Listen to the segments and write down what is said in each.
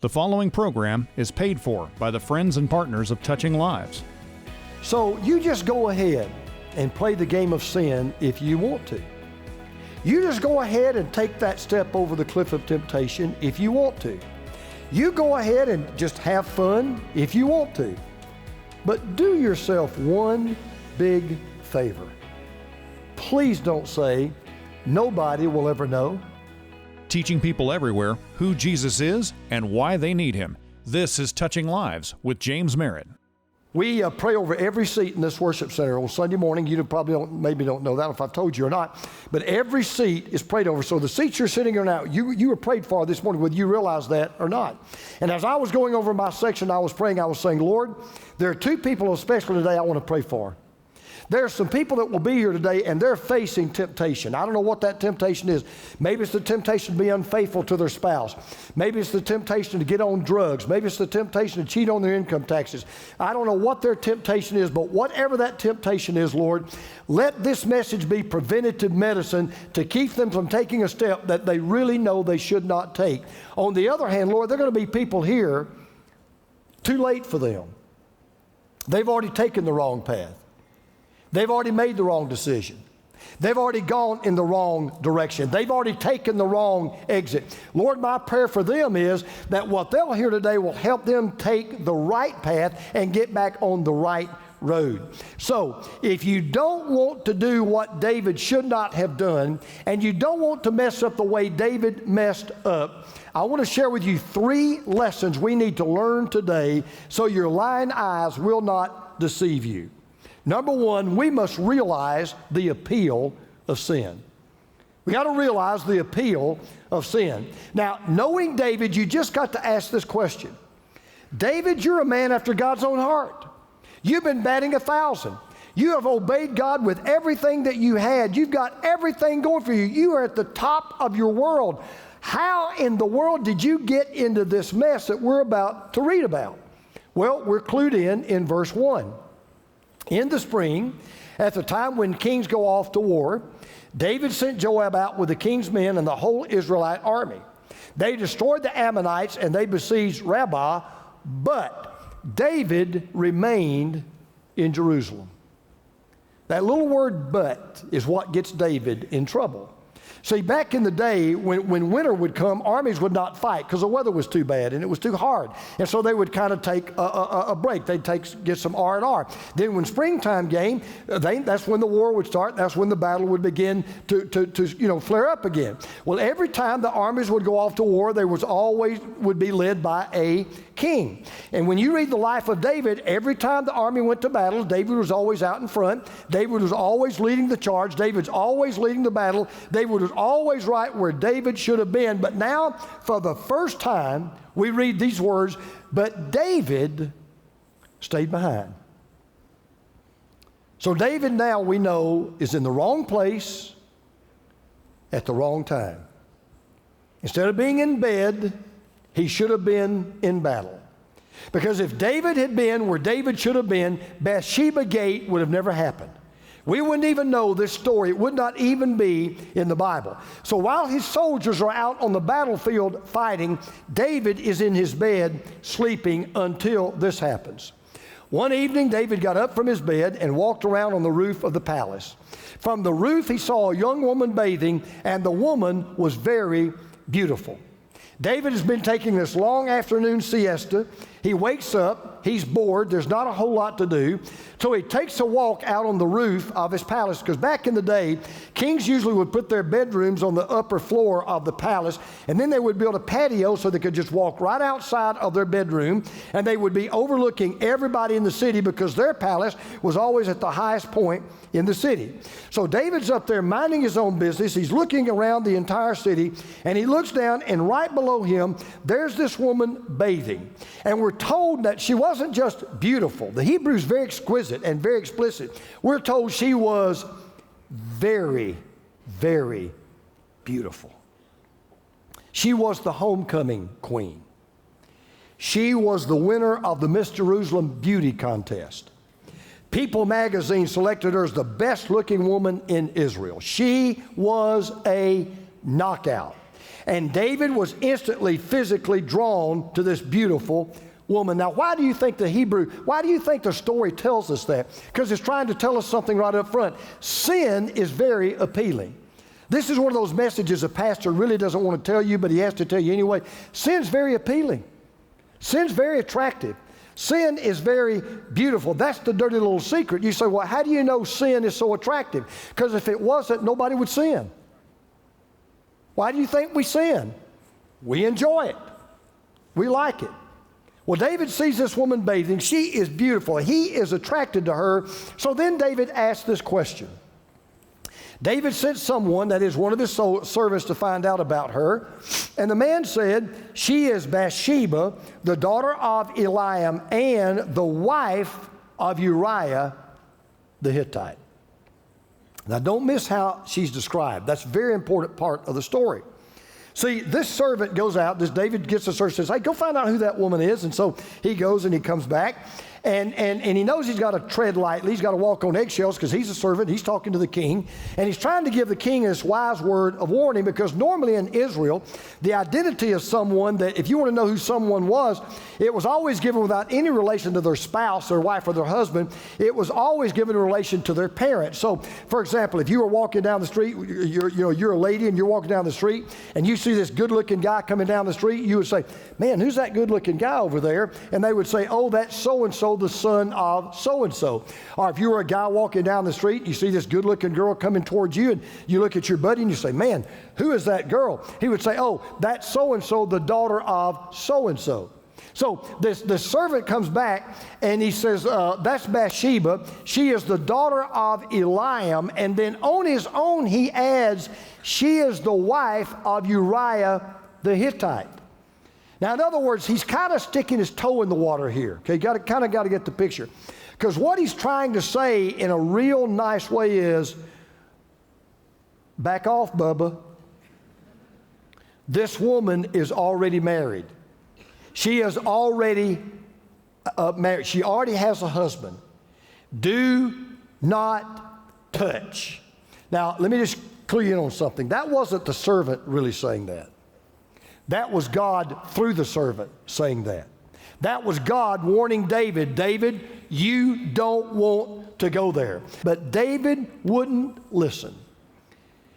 The following program is paid for by the friends and partners of Touching Lives. So you just go ahead and play the game of sin if you want to. You just go ahead and take that step over the cliff of temptation if you want to. You go ahead and just have fun if you want to. But do yourself one big favor. Please don't say, nobody will ever know. Teaching people everywhere who Jesus is and why they need Him. This is Touching Lives with James Merritt. We pray over every seat in this worship center on Sunday morning. You probably maybe don't know that if I've told you or not, but every seat is prayed over. So the seats you're sitting in now, you were prayed for this morning, whether you realize that or not. And as I was going over my section, I was praying, I was saying, Lord, there are two people especially today I want to pray for. There are some people that will be here today and they're facing temptation. I don't know what that temptation is. Maybe it's the temptation to be unfaithful to their spouse. Maybe it's the temptation to get on drugs. Maybe it's the temptation to cheat on their income taxes. I don't know what their temptation is, but whatever that temptation is, Lord, let this message be preventative medicine to keep them from taking a step that they really know they should not take. On the other hand, Lord, there are going to be people here too late for them. They've already taken the wrong path. They've already made the wrong decision. They've already gone in the wrong direction. They've already taken the wrong exit. Lord, my prayer for them is that what they'll hear today will help them take the right path and get back on the right road. So, if you don't want to do what David should not have done, and you don't want to mess up the way David messed up, I want to share with you 3 lessons we need to learn today so your lying eyes will not deceive you. Number 1, we must realize the appeal of sin. We got to realize the appeal of sin. Now, knowing David, you just got to ask this question. David, you're a man after God's own heart. You've been batting 1,000. You have obeyed God with everything that you had. You've got everything going for you. You are at the top of your world. How in the world did you get into this mess that we're about to read about? Well, we're clued in verse 1. In the spring, at the time when kings go off to war, David sent Joab out with the king's men and the whole Israelite army. They destroyed the Ammonites and they besieged Rabbah, but David remained in Jerusalem. That little word "but" is what gets David in trouble. See, back in the day, when winter would come, armies would not fight because the weather was too bad and it was too hard. And so they would kind of take a break. They'd get some R&R. Then when springtime came, that's when the war would start. That's when the battle would begin to flare up again. Well, every time the armies would go off to war, they would be led by a king. And when you read the life of David, every time the army went to battle, David was always out in front. David was always leading the charge. David's always leading the battle. David was always right where David should have been. But now, for the first time, we read these words, but David stayed behind. So David now, we know, is in the wrong place at the wrong time. Instead of being in bed, he should have been in battle. Because if David had been where David should have been, Bathsheba Gate would have never happened. We wouldn't even know this story. It would not even be in the Bible. So while his soldiers are out on the battlefield fighting, David is in his bed sleeping until this happens. One evening, David got up from his bed and walked around on the roof of the palace. From the roof, he saw a young woman bathing, and the woman was very beautiful. David has been taking this long afternoon siesta. He wakes up, he's bored, there's not a whole lot to do. So he takes a walk out on the roof of his palace, because back in the day, kings usually would put their bedrooms on the upper floor of the palace, and then they would build a patio so they could just walk right outside of their bedroom, and they would be overlooking everybody in the city because their palace was always at the highest point in the city. So David's up there minding his own business. He's looking around the entire city, and he looks down, and right below him, there's this woman bathing. And we're told that she wasn't just beautiful. The Hebrew is very exquisite and very explicit. We're told she was very, very beautiful. She was the homecoming queen. She was the winner of the Miss Jerusalem Beauty Contest. People magazine selected her as the best looking woman in Israel. She was a knockout. And David was instantly physically drawn to this beautiful woman. Now, why do you think the story tells us that? Because it's trying to tell us something right up front. Sin is very appealing. This is one of those messages a pastor really doesn't want to tell you, but he has to tell you anyway. Sin's very appealing. Sin's very attractive. Sin is very beautiful. That's the dirty little secret. You say, well, how do you know sin is so attractive? Because if it wasn't, nobody would sin. Why do you think we sin? We enjoy it. We like it. Well, David sees this woman bathing. She is beautiful. He is attracted to her. So then David asked this question. David sent someone, that is one of his servants, to find out about her. And the man said, she is Bathsheba, the daughter of Lyin, and the wife of Uriah the Hittite. Now, don't miss how she's described. That's a very important part of the story. See, this servant goes out, this David gets the servant, says, hey, go find out who that woman is. And so he goes and he comes back. And he knows he's got to tread lightly. He's got to walk on eggshells because he's a servant. He's talking to the king. And he's trying to give the king this wise word of warning, because normally in Israel, the identity of someone, that if you want to know who someone was, it was always given without any relation to their spouse, their wife, or their husband. It was always given in relation to their parents. So, for example, if you were walking down the street, you're a lady and you're walking down the street and you see this good-looking guy coming down the street, you would say, man, who's that good-looking guy over there? And they would say, oh, that's so-and-so, the son of so-and-so. Or if you were a guy walking down the street, you see this good-looking girl coming towards you, and you look at your buddy and you say, man, who is that girl? He would say, oh, that's so-and-so, the daughter of so-and-so. So this servant comes back and he says, that's Bathsheba. She is the daughter of Lyin. And then on his own he adds, she is the wife of Uriah the Hittite. Now, in other words, he's kind of sticking his toe in the water here. Okay, got to get the picture. Because what he's trying to say in a real nice way is, back off, Bubba. This woman is already married. She is already married. She already has a husband. Do not touch. Now, let me just clue you in on something. That wasn't the servant really saying that. That was God through the servant saying that. That was God warning David, David, you don't want to go there. But David wouldn't listen.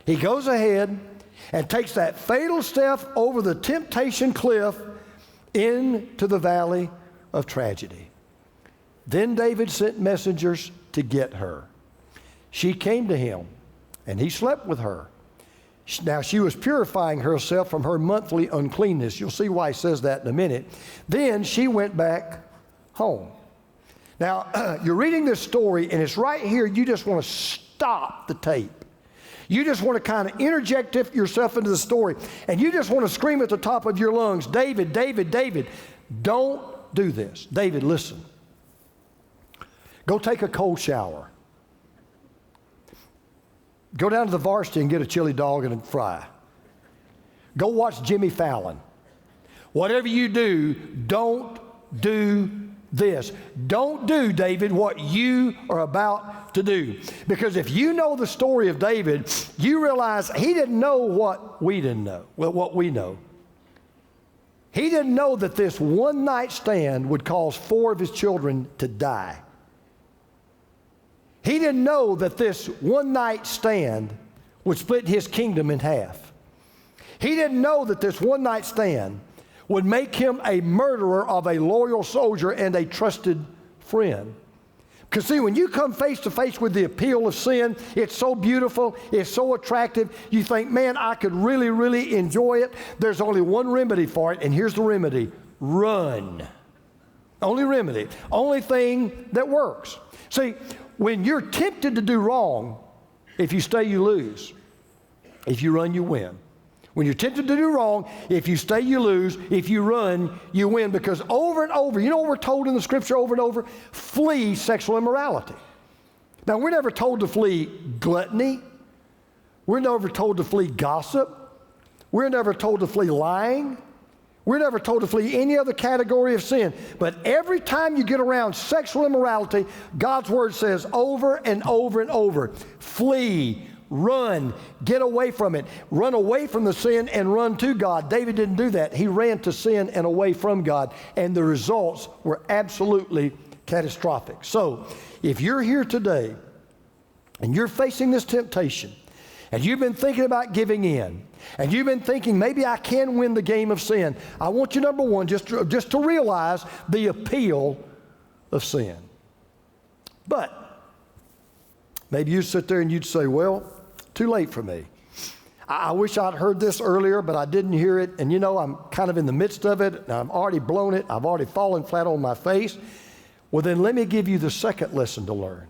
He goes ahead and takes that fatal step over the temptation cliff into the valley of tragedy. Then David sent messengers to get her. She came to him, and he slept with her. Now, she was purifying herself from her monthly uncleanness. You'll see why he says that in a minute. Then she went back home. Now, you're reading this story, and it's right here. You just want to stop the tape. You just want to kind of interject yourself into the story, and you just want to scream at the top of your lungs, David, David, David, don't do this. David, listen. Go take a cold shower. Go down to the varsity and get a chili dog and a fry. Go watch Jimmy Fallon. Whatever you do, don't do this. Don't do, David, what you are about to do. Because if you know the story of David, you realize he didn't know what we didn't know. Well, what we know. He didn't know that this one night stand would cause 4 of his children to die. He didn't know that this one night stand would split his kingdom in half. He didn't know that this one night stand would make him a murderer of a loyal soldier and a trusted friend. Because see, when you come face to face with the appeal of sin, it's so beautiful, it's so attractive, you think, man, I could really, really enjoy it. There's only one remedy for it, and here's the remedy. Run. Only remedy. Only thing that works. See, when you're tempted to do wrong, if you stay, you lose. If you run, you win. When you're tempted to do wrong, if you stay, you lose. If you run, you win. Because over and over, you know what we're told in the scripture over and over? Flee sexual immorality. Now, we're never told to flee gluttony. We're never told to flee gossip. We're never told to flee lying. We're never told to flee any other category of sin. But every time you get around sexual immorality, God's word says over and over and over, flee, Run. Get away from it. Run away from the sin and run to God. David didn't do that. He ran to sin and away from God, and the results were absolutely catastrophic. So, if you're here today and you're facing this temptation, and you've been thinking about giving in, and you've been thinking, maybe I can win the game of sin, I want you, number one, just to realize the appeal of sin. But maybe you sit there and you'd say, well, too late for me. I wish I'd heard this earlier, but I didn't hear it. And I'm kind of in the midst of it, and I've already blown it. I've already fallen flat on my face. Well, then let me give you the second lesson to learn.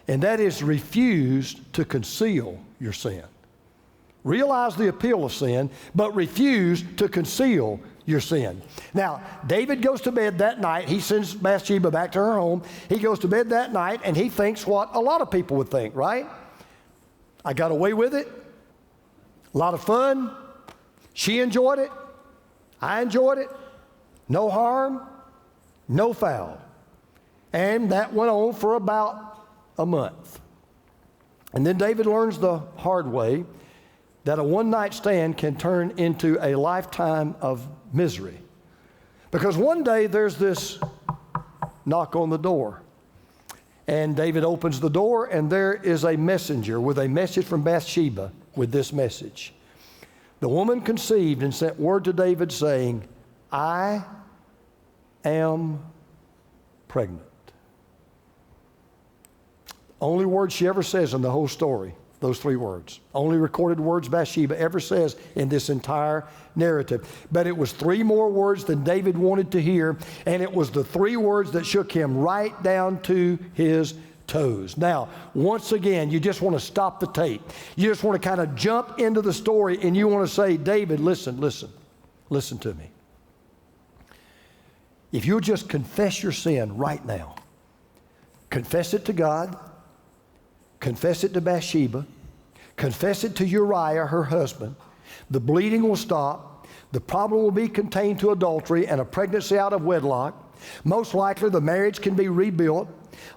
And that is refuse to conceal your sin. Realize the appeal of sin, but refuse to conceal your sin. Now, David goes to bed that night. He sends Bathsheba back to her home. He goes to bed that night, and he thinks what a lot of people would think, right? I got away with it. A lot of fun. She enjoyed it. I enjoyed it. No harm, no foul. And that went on for about a month. And then David learns the hard way that a one-night stand can turn into a lifetime of misery. Because one day there's this knock on the door. And David opens the door, and there is a messenger with a message from Bathsheba with this message. The woman conceived and sent word to David saying, I am pregnant. Only word she ever says in the whole story, those three words. Only recorded words Bathsheba ever says in this entire narrative. But it was three more words than David wanted to hear, and it was the three words that shook him right down to his toes. Now, once again, you just want to stop the tape. You just want to kind of jump into the story, and you want to say, David, listen to me. If you'll just confess your sin right now, confess it to God, confess it to Bathsheba, confess it to Uriah, her husband, the bleeding will stop, the problem will be contained to adultery and a pregnancy out of wedlock. Most likely the marriage can be rebuilt,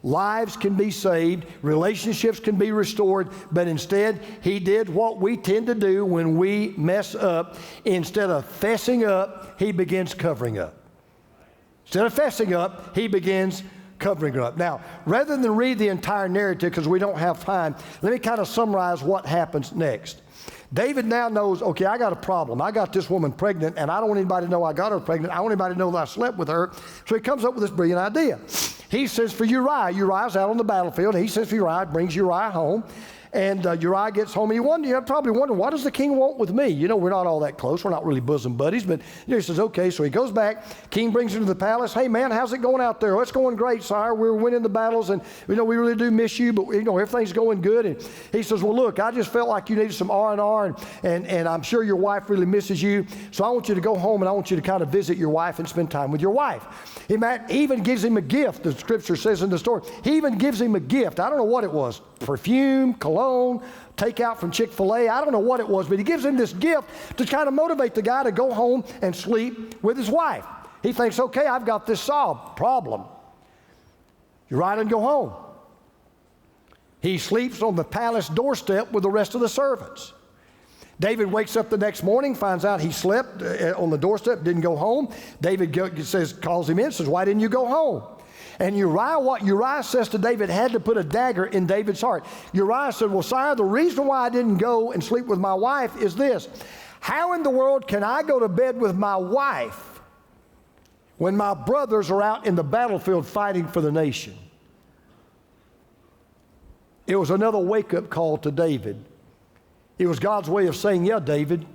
lives can be saved, relationships can be restored, but instead he did what we tend to do when we mess up. Instead of fessing up, he begins covering up. Instead of fessing up, he begins covering up. Now, rather than read the entire narrative, because we don't have time, let me kind of summarize what happens next. David now knows, okay, I got a problem. I got this woman pregnant, and I don't want anybody to know I got her pregnant. I don't want anybody to know that I slept with her. So he comes up with this brilliant idea. He sends for Uriah. Uriah's out on the battlefield. He sends for Uriah, brings Uriah home. And Uriah gets home, and you're probably wondering, what does the king want with me? We're not all that close. We're not really bosom buddies, but he says, okay. So he goes back. King brings him to the palace. Hey, man, how's it going out there? Oh, it's going great, sire. We're winning the battles, and we really do miss you, but everything's going good. And he says, well, look, I just felt like you needed some R&R, and I'm sure your wife really misses you. So I want you to go home, and I want you to kind of visit your wife and spend time with your wife. He even gives him a gift, the scripture says in the story. He even gives him a gift. I don't know what it was. Perfume, cologne, takeout from Chick-fil-A. I don't know what it was, but he gives him this gift to kind of motivate the guy to go home and sleep with his wife. He thinks, okay, I've got this solved. Problem. Uriah doesn't go home. He sleeps on the palace doorstep with the rest of the servants. David wakes up the next morning, finds out he slept on the doorstep, didn't go home. David calls him in, says, why didn't you go home? And what Uriah says to David had to put a dagger in David's heart. Uriah said, well, sire, the reason why I didn't go and sleep with my wife is this. How in the world can I go to bed with my wife when my brothers are out in the battlefield fighting for the nation? It was another wake-up call to David. It was God's way of saying, yeah, David,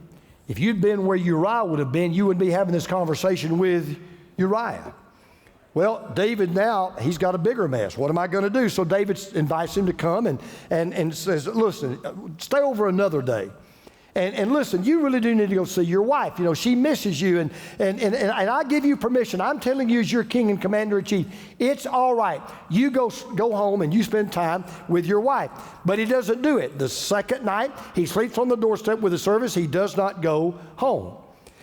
if you'd been where Uriah would have been, you wouldn't be having this conversation with Uriah. Well, David now, he's got a bigger mess. What am I going to do? So David invites him to come and says, listen, stay over another day. And listen, you really do need to go see your wife. She misses you, and I give you permission. I'm telling you as your king and commander-in-chief, it's all right. You go home and you spend time with your wife. But he doesn't do it. The second night, he sleeps on the doorstep with the servants. He does not go home.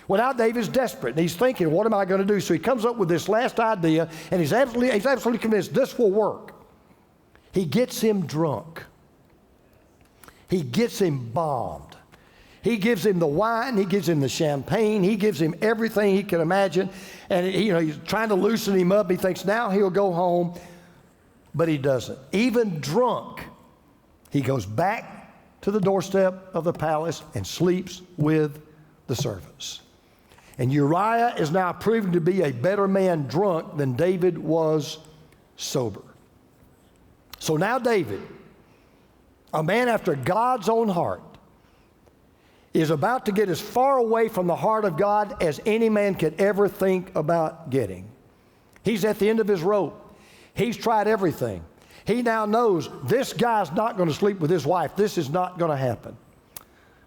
Well, now David's desperate, and he's thinking, what am I going to do? So he comes up with this last idea, and he's absolutely convinced this will work. He gets him drunk. He gets him bombed. He gives him the wine, he gives him the champagne, he gives him everything he can imagine. And he's trying to loosen him up. He thinks now he'll go home, but he doesn't. Even drunk, he goes back to the doorstep of the palace and sleeps with the servants. And Uriah is now proven to be a better man drunk than David was sober. So now David, a man after God's own heart, is about to get as far away from the heart of God as any man could ever think about getting. He's at the end of his rope. He's tried everything. He now knows this guy's not going to sleep with his wife. This is not going to happen.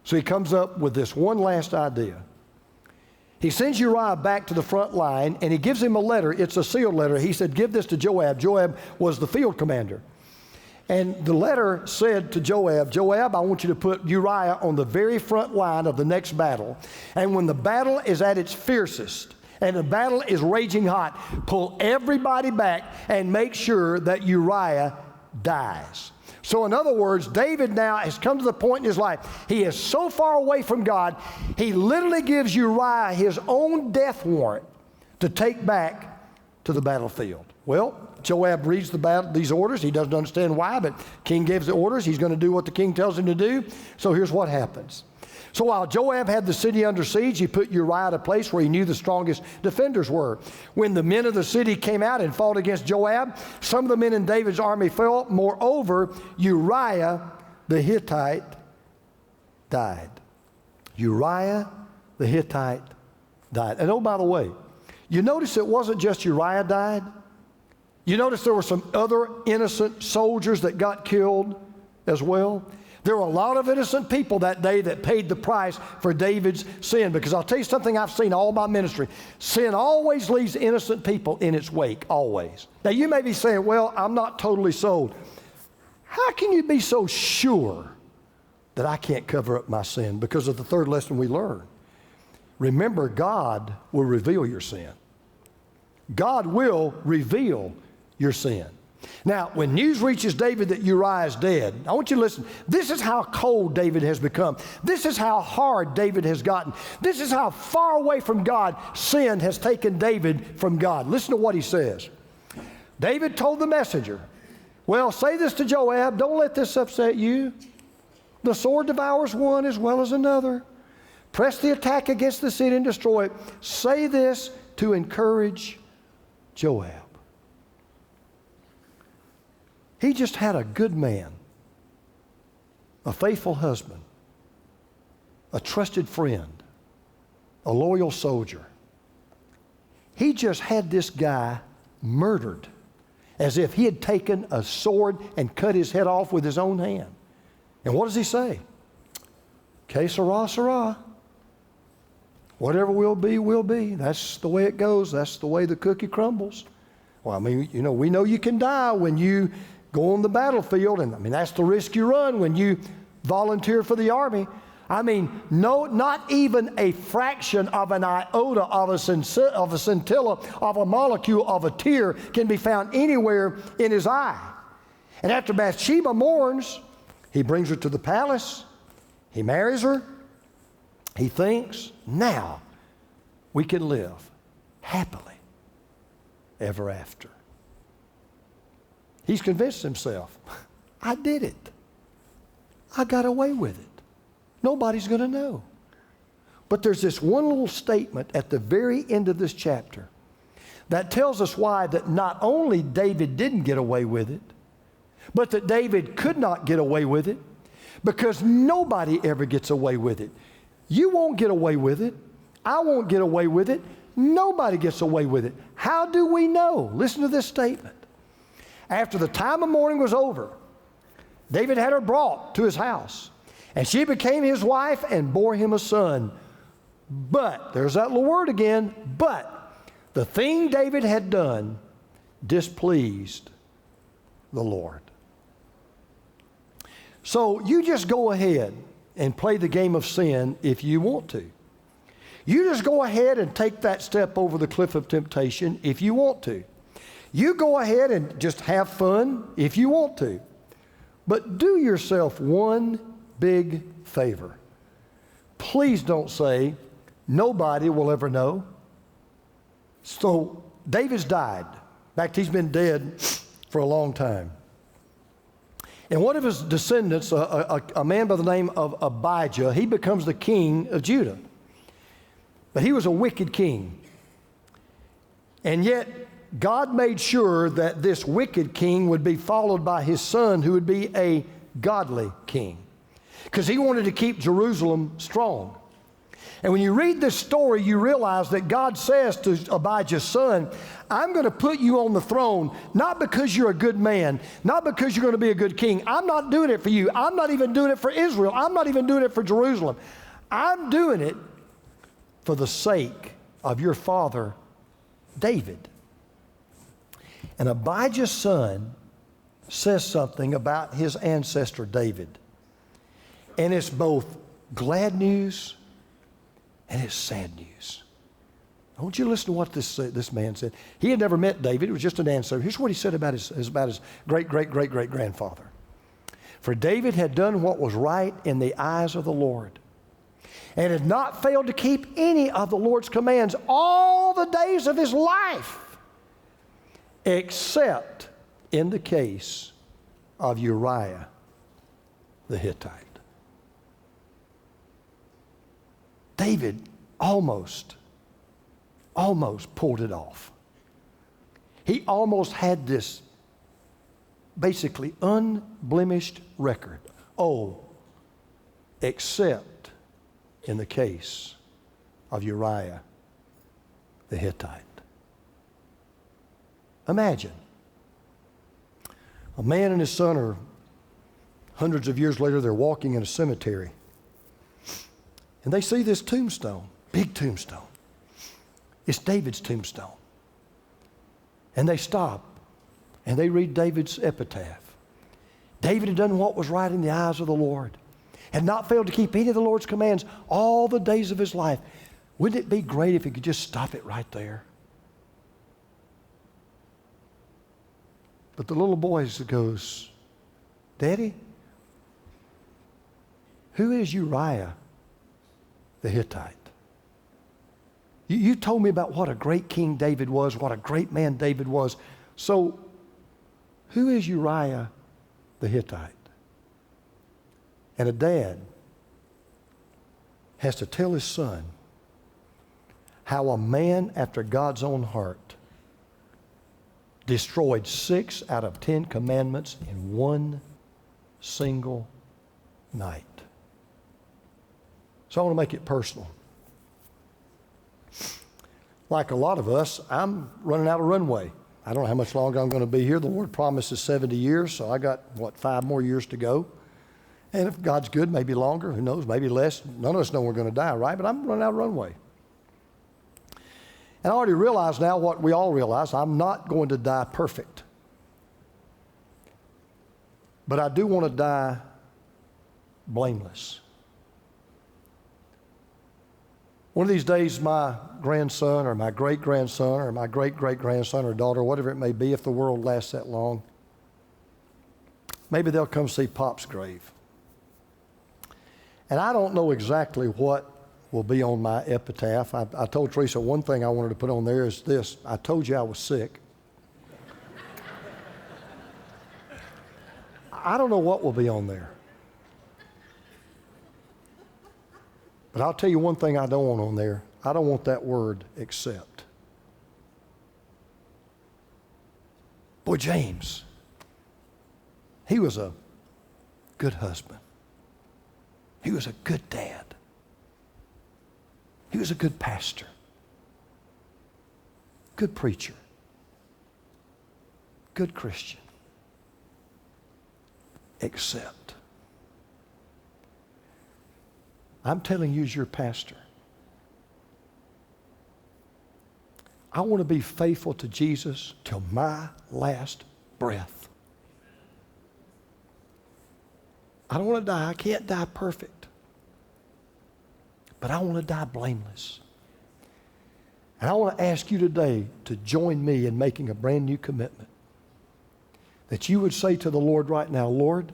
So he comes up with this one last idea. He sends Uriah back to the front line, and he gives him a letter. It's a sealed letter. He said, give this to Joab. Joab was the field commander. And the letter said to Joab, Joab, I want you to put Uriah on the very front line of the next battle. And when the battle is at its fiercest and the battle is raging hot, pull everybody back and make sure that Uriah dies. So in other words, David now has come to the point in his life. He is so far away from God, he literally gives Uriah his own death warrant to take back to the battlefield. Well, Joab reads these orders. He doesn't understand why, but king gives the orders. He's going to do what the king tells him to do. So here's what happens. So while Joab had the city under siege, he put Uriah at a place where he knew the strongest defenders were. When the men of the city came out and fought against Joab, some of the men in David's army fell. Moreover, Uriah the Hittite died. Uriah the Hittite died. And oh, by the way, you notice it wasn't just Uriah died. You notice there were some other innocent soldiers that got killed as well. There were a lot of innocent people that day that paid the price for David's sin. Because I'll tell you something I've seen all my ministry. Sin always leaves innocent people in its wake, always. Now you may be saying, well, I'm not totally sold. How can you be so sure that I can't cover up my sin? Because of the third lesson we learned. Remember, God will reveal your sin. God will reveal your sin. Now, when news reaches David that Uriah is dead, I want you to listen. This is how cold David has become. This is how hard David has gotten. This is how far away from God sin has taken David from God. Listen to what he says. David told the messenger, well, say this to Joab, don't let this upset you. The sword devours one as well as another. Press the attack against the city and destroy it. Say this to encourage Joab. He just had a good man, a faithful husband, a trusted friend, a loyal soldier. He just had this guy murdered as if he had taken a sword and cut his head off with his own hand. And what does he say? Que sera, sera. Whatever will be, will be. That's the way it goes. That's the way the cookie crumbles. Well, I mean, we know you can die when you go on the battlefield, and I mean, that's the risk you run when you volunteer for the army. I mean, no, not even a fraction of an iota of a scintilla, of a molecule, of a tear can be found anywhere in his eye. And after Bathsheba mourns, he brings her to the palace. He marries her. He thinks, now we can live happily ever after. He's convinced himself, I did it. I got away with it. Nobody's going to know. But there's this one little statement at the very end of this chapter that tells us why that not only David didn't get away with it, but that David could not get away with it, because nobody ever gets away with it. You won't get away with it. I won't get away with it. Nobody gets away with it. How do we know? Listen to this statement. After the time of mourning was over, David had her brought to his house, and she became his wife and bore him a son. But, there's that little word again, but the thing David had done displeased the Lord. So you just go ahead and play the game of sin if you want to. You just go ahead and take that step over the cliff of temptation if you want to. You go ahead and just have fun if you want to. But do yourself one big favor. Please don't say, nobody will ever know. So David's died. In fact, he's been dead for a long time. And one of his descendants, a man by the name of Abijah, he becomes the king of Judah. But he was a wicked king. And yet, God made sure that this wicked king would be followed by his son, who would be a godly king, because he wanted to keep Jerusalem strong. And when you read this story, you realize that God says to Abijah's son, I'm going to put you on the throne, not because you're a good man, not because you're going to be a good king. I'm not doing it for you. I'm not even doing it for Israel. I'm not even doing it for Jerusalem. I'm doing it for the sake of your father, David. And Abijah's son says something about his ancestor David. And it's both glad news and it's sad news. I want you to listen to what this man said. He had never met David. It was just an ancestor. Here's what he said about his great-great-great-great-grandfather. For David had done what was right in the eyes of the Lord, and had not failed to keep any of the Lord's commands all the days of his life, except in the case of Uriah the Hittite. David almost pulled it off. He almost had this basically unblemished record. Oh, except in the case of Uriah the Hittite. Imagine a man and his son are hundreds of years later, they're walking in a cemetery. And they see this tombstone, big tombstone. It's David's tombstone. And they stop and they read David's epitaph. David had done what was right in the eyes of the Lord, had not failed to keep any of the Lord's commands all the days of his life. Wouldn't it be great if he could just stop it right there? But the little boy goes, Daddy, who is Uriah the Hittite? You told me about what a great king David was, what a great man David was. So, who is Uriah the Hittite? And a dad has to tell his son how a man after God's own heart destroyed 6 out of 10 commandments in one single night. So I want to make it personal. Like a lot of us, I'm running out of runway. I don't know how much longer I'm going to be here. The Lord promises 70 years, so I got, 5 more years to go. And if God's good, maybe longer, who knows, maybe less. None of us know we're going to die, right? But I'm running out of runway. And I already realize now what we all realize, I'm not going to die perfect. But I do want to die blameless. One of these days, my grandson or my great-grandson or my great-great-grandson or daughter, whatever it may be, if the world lasts that long, maybe they'll come see Pop's grave. And I don't know exactly what will be on my epitaph. I told Teresa one thing I wanted to put on there is this: I told you I was sick. I don't know what will be on there. But I'll tell you one thing I don't want on there. I don't want that word except. Boy, James, he was a good husband. He was a good dad. He was a good pastor. Good preacher. Good Christian. Except. I'm telling you as your pastor, I want to be faithful to Jesus till my last breath. I don't want to die. I can't die perfect. But I want to die blameless. And I want to ask you today to join me in making a brand new commitment. That you would say to the Lord right now, Lord,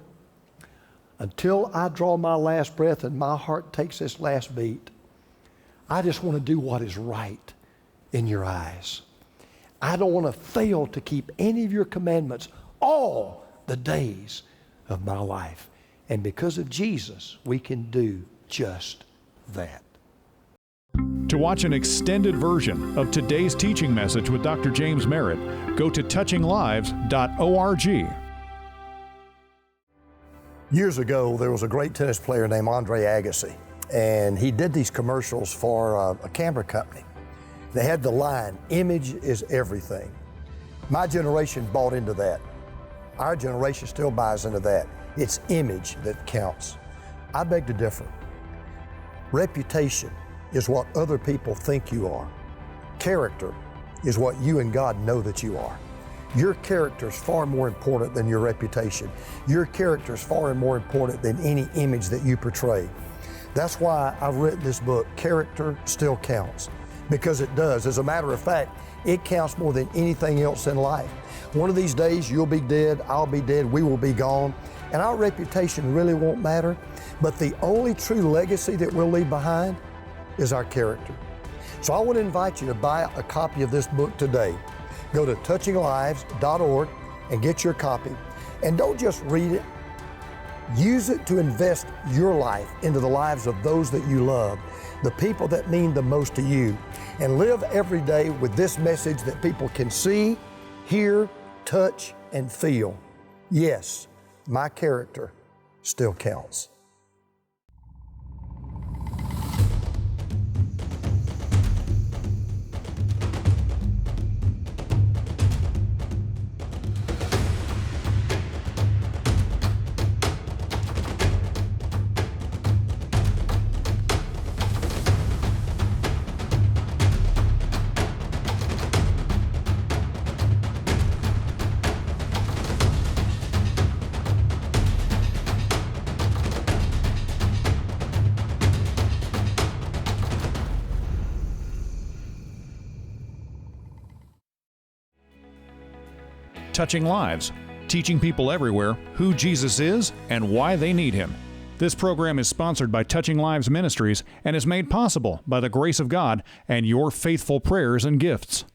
until I draw my last breath and my heart takes its last beat, I just want to do what is right in your eyes. I don't want to fail to keep any of your commandments all the days of my life. And because of Jesus, we can do just that. To watch an extended version of today's teaching message with Dr. James Merritt, go to touchinglives.org. Years ago, there was a great tennis player named Andre Agassi, and he did these commercials for a camera company. They had the line, "Image is everything." My generation bought into that. Our generation still buys into that. It's image that counts. I beg to differ. Reputation is what other people think you are. Character is what you and God know that you are. Your character is far more important than your reputation. Your character is far more important than any image that you portray. That's why I've written this book, Character Still Counts, because it does. As a matter of fact, it counts more than anything else in life. One of these days, you'll be dead, I'll be dead, we will be gone, and our reputation really won't matter, but the only true legacy that we'll leave behind is our character. So I want to invite you to buy a copy of this book today. Go to touchinglives.org and get your copy. And don't just read it. Use it to invest your life into the lives of those that you love, the people that mean the most to you. And live every day with this message that people can see, hear, touch, and feel. Yes, my character still counts. Touching Lives, teaching people everywhere who Jesus is and why they need Him. This program is sponsored by Touching Lives Ministries and is made possible by the grace of God and your faithful prayers and gifts.